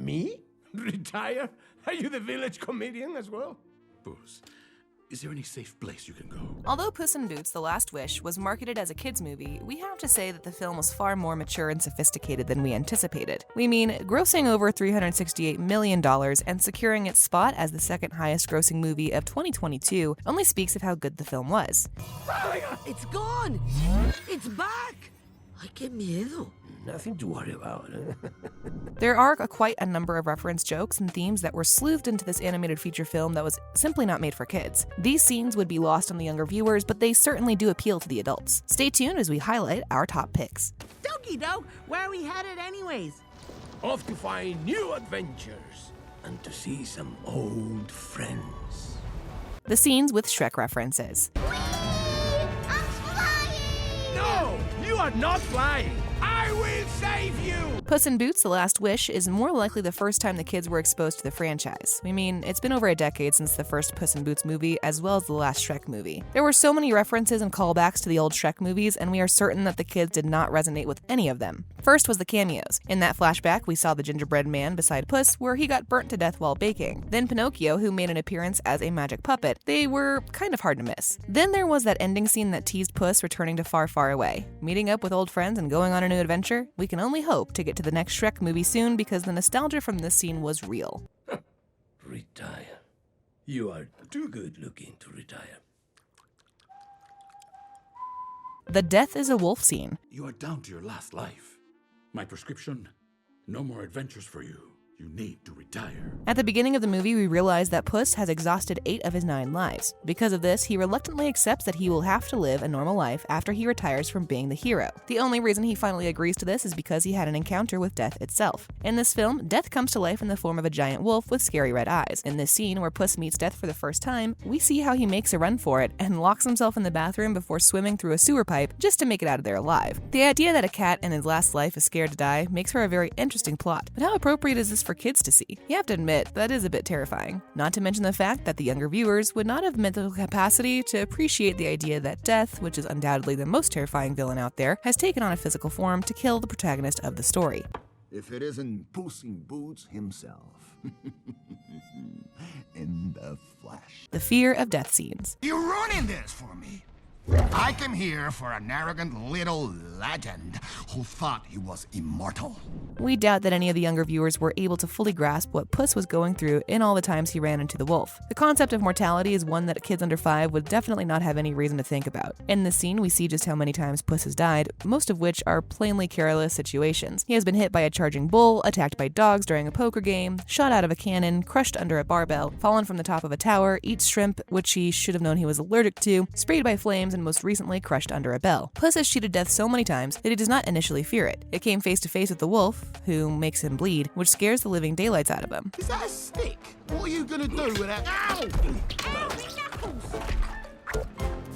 Me? Retire? Are you the village comedian as well? PUSS, is there any safe place you can go? Although Puss in Boots: The Last Wish was marketed as a kids' movie, we have to say that the film was far more mature and sophisticated than we anticipated. We mean, grossing over $368 million and securing its spot as the second highest grossing movie of 2022 only speaks of how good the film was. It's gone! It's back! Ay, qué miedo. Nothing to worry about. There are quite a number of reference jokes and themes that were sleuthed into this animated feature film that was simply not made for kids. These scenes would be lost on the younger viewers, but they certainly do appeal to the adults. Stay tuned as we highlight our top picks. Dokey doke, where are we headed anyways? Off to find new adventures and to see some old friends. The scenes with Shrek references. No! You are not flying! I will save you! Puss in Boots: The Last Wish is more likely the first time the kids were exposed to the franchise. I mean, it's been over a decade since the first Puss in Boots movie, as well as the last Shrek movie. There were so many references and callbacks to the old Shrek movies, and we are certain that the kids did not resonate with any of them. First was the cameos. In that flashback, we saw the gingerbread man beside Puss, where he got burnt to death while baking. Then Pinocchio, who made an appearance as a magic puppet. They were kind of hard to miss. Then there was that ending scene that teased Puss returning to Far, Far Away. Meeting up with old friends and going on a new adventure, we can only hope to get to the next Shrek movie soon because the nostalgia from this scene was real. Retire. You are too good looking to retire. The Death is a Wolf scene. You are down to your last life. My prescription? No more adventures for you. You need to retire. At the beginning of the movie, we realize that Puss has exhausted 8 of his 9 lives. Because of this, he reluctantly accepts that he will have to live a normal life after he retires from being the hero. The only reason he finally agrees to this is because he had an encounter with death itself. In this film, death comes to life in the form of a giant wolf with scary red eyes. In this scene where Puss meets death for the first time, we see how he makes a run for it and locks himself in the bathroom before swimming through a sewer pipe just to make it out of there alive. The idea that a cat in his last life is scared to die makes for a very interesting plot, but how appropriate is this for kids to see? You have to admit, that is a bit terrifying. Not to mention the fact that the younger viewers would not have mental capacity to appreciate the idea that death, which is undoubtedly the most terrifying villain out there, has taken on a physical form to kill the protagonist of the story. If it isn't Puss in Boots himself. In the flesh. The fear of death scenes. You're ruining this for me. I came here for an arrogant little legend who thought he was immortal. We doubt that any of the younger viewers were able to fully grasp what Puss was going through in all the times he ran into the wolf. The concept of mortality is one that kids under 5 would definitely not have any reason to think about. In this scene, we see just how many times Puss has died, most of which are plainly careless situations. He has been hit by a charging bull, attacked by dogs during a poker game, shot out of a cannon, crushed under a barbell, fallen from the top of a tower, eats shrimp, which he should have known he was allergic to, sprayed by flames, and most recently crushed under a bell. Puss has cheated death so many times that he does not initially fear it. It came face to face with the wolf, who makes him bleed, which scares the living daylights out of him. Is that a stick? What are you gonna do with that? Ow! Ow, my knuckles!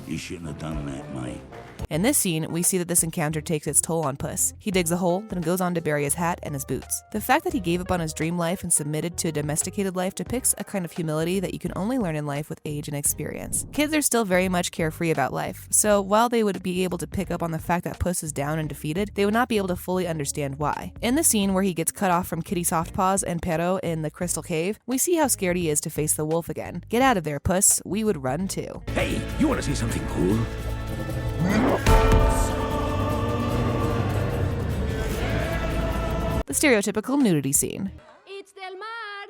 You shouldn't have done that, mate. In this scene, we see that this encounter takes its toll on Puss. He digs a hole, then goes on to bury his hat and his boots. The fact that he gave up on his dream life and submitted to a domesticated life depicts a kind of humility that you can only learn in life with age and experience. Kids are still very much carefree about life, so while they would be able to pick up on the fact that Puss is down and defeated, they would not be able to fully understand why. In the scene where he gets cut off from Kitty Softpaws and Pero in the Crystal Cave, we see how scared he is to face the wolf again. Get out of there, Puss. We would run too. Hey, you want to see something cool? The stereotypical nudity scene. It's Del Mar!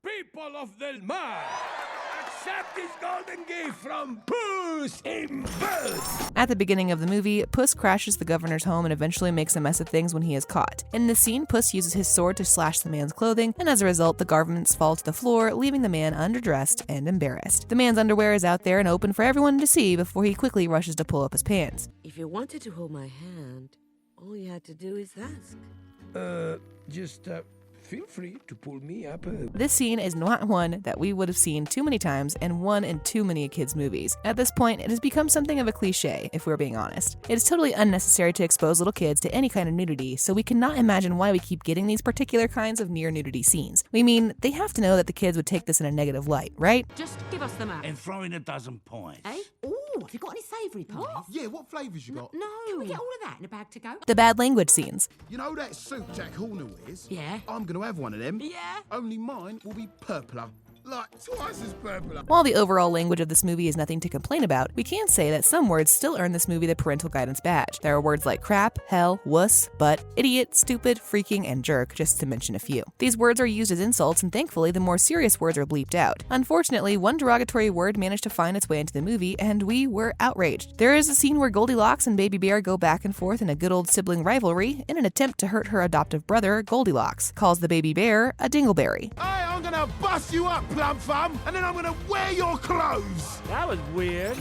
People of Del Mar, accept this golden gift from Puss in Boots! At the beginning of the movie, Puss crashes the governor's home and eventually makes a mess of things when he is caught. In this scene, Puss uses his sword to slash the man's clothing, and as a result, the garments fall to the floor, leaving the man underdressed and embarrassed. The man's underwear is out there and open for everyone to see before he quickly rushes to pull up his pants. If you wanted to hold my hand, all you had to do is ask. Just feel free to pull me up. This scene is not one that we would have seen too many times and one in too many kids' movies. At this point, it has become something of a cliche, if we're being honest. It is totally unnecessary to expose little kids to any kind of nudity, so we cannot imagine why we keep getting these particular kinds of near nudity scenes. We mean, they have to know that the kids would take this in a negative light, right? Just give us the map. And throw in a dozen points. Eh? Ooh, have you got any savoury pies? What? Yeah, what flavours you got? No. Can we get all of that in a bag to go? The bad language scenes. You know that suit Jack Horner wears? Yeah. I'm going to have one of them. Yeah. Only mine will be purpler. Like, twice as purpler. While the overall language of this movie is nothing to complain about, we can say that some words still earn this movie the parental guidance badge. There are words like crap, hell, wuss, butt, idiot, stupid, freaking, and jerk, just to mention a few. These words are used as insults, and thankfully the more serious words are bleeped out. Unfortunately, one derogatory word managed to find its way into the movie, and we were outraged. There is a scene where Goldilocks and Baby Bear go back and forth in a good old sibling rivalry. In an attempt to hurt her adoptive brother, Goldilocks calls the baby bear a dingleberry. Hey, I'm going to bust you up, plum thumb, and then I'm going to wear your clothes. That was weird.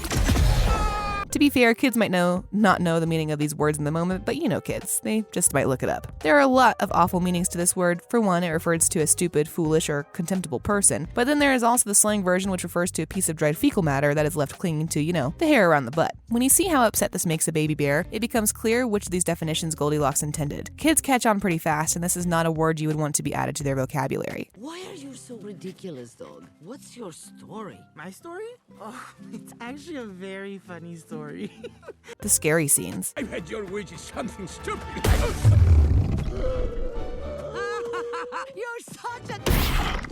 To be fair, kids might not know the meaning of these words in the moment, but you know kids, they just might look it up. There are a lot of awful meanings to this word. For one, it refers to a stupid, foolish, or contemptible person, but then there is also the slang version which refers to a piece of dried fecal matter that is left clinging to, the hair around the butt. When you see how upset this makes a baby bear, it becomes clear which of these definitions Goldilocks intended. Kids catch on pretty fast, and this is not a word you would want to be added to their vocabulary. Why are you so ridiculous, dog? What's your story? My story? Oh, it's actually a very funny story. The scary scenes. I've had your wages something stupid. You're such a...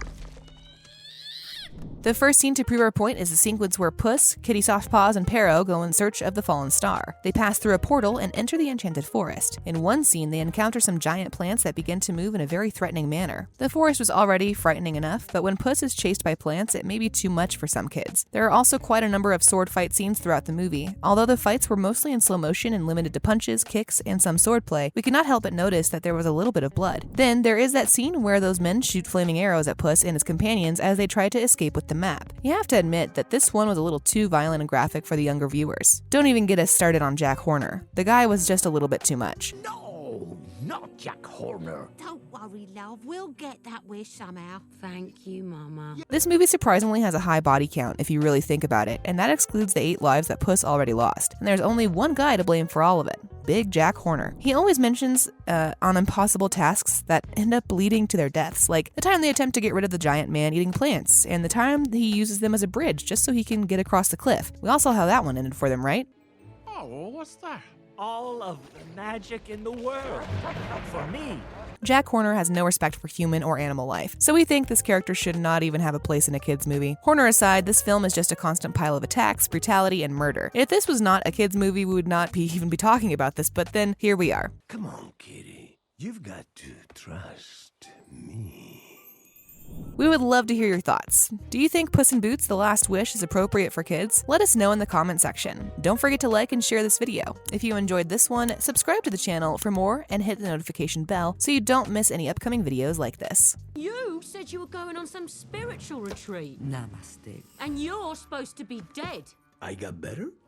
The first scene to prove our point is the sequence where Puss, Kitty Softpaws, and Perro go in search of the fallen star. They pass through a portal and enter the enchanted forest. In one scene, they encounter some giant plants that begin to move in a very threatening manner. The forest was already frightening enough, but when Puss is chased by plants, it may be too much for some kids. There are also quite a number of sword fight scenes throughout the movie. Although the fights were mostly in slow motion and limited to punches, kicks, and some swordplay, we could not help but notice that there was a little bit of blood. Then there is that scene where those men shoot flaming arrows at Puss and his companions as they try to escape with the map. You have to admit that this one was a little too violent and graphic for the younger viewers. Don't even get us started on Jack Horner. The guy was just a little bit too much. No, not Jack Horner. Don't worry, love. We'll get that wish somehow. Thank you, Mama. This movie surprisingly has a high body count if you really think about it, and that excludes the 8 lives that Puss already lost. And there's only one guy to blame for all of it. Big Jack Horner. He always mentions on impossible tasks that end up leading to their deaths, like the time they attempt to get rid of the giant man eating plants, and the time he uses them as a bridge just so he can get across the cliff. We all saw how that one ended for them, right? Oh, well, what's that? All of the magic in the world. For me. Jack Horner has no respect for human or animal life, so we think this character should not even have a place in a kids' movie. Horner aside, this film is just a constant pile of attacks, brutality, and murder. If this was not a kids' movie, we would not even be talking about this, but then here we are. Come on, Kitty. You've got to trust me. We would love to hear your thoughts. Do you think Puss in Boots: The Last Wish is appropriate for kids? Let us know in the comment section. Don't forget to like and share this video. If you enjoyed this one, subscribe to the channel for more and hit the notification bell so you don't miss any upcoming videos like this. You said you were going on some spiritual retreat. Namaste. And you're supposed to be dead. I got better?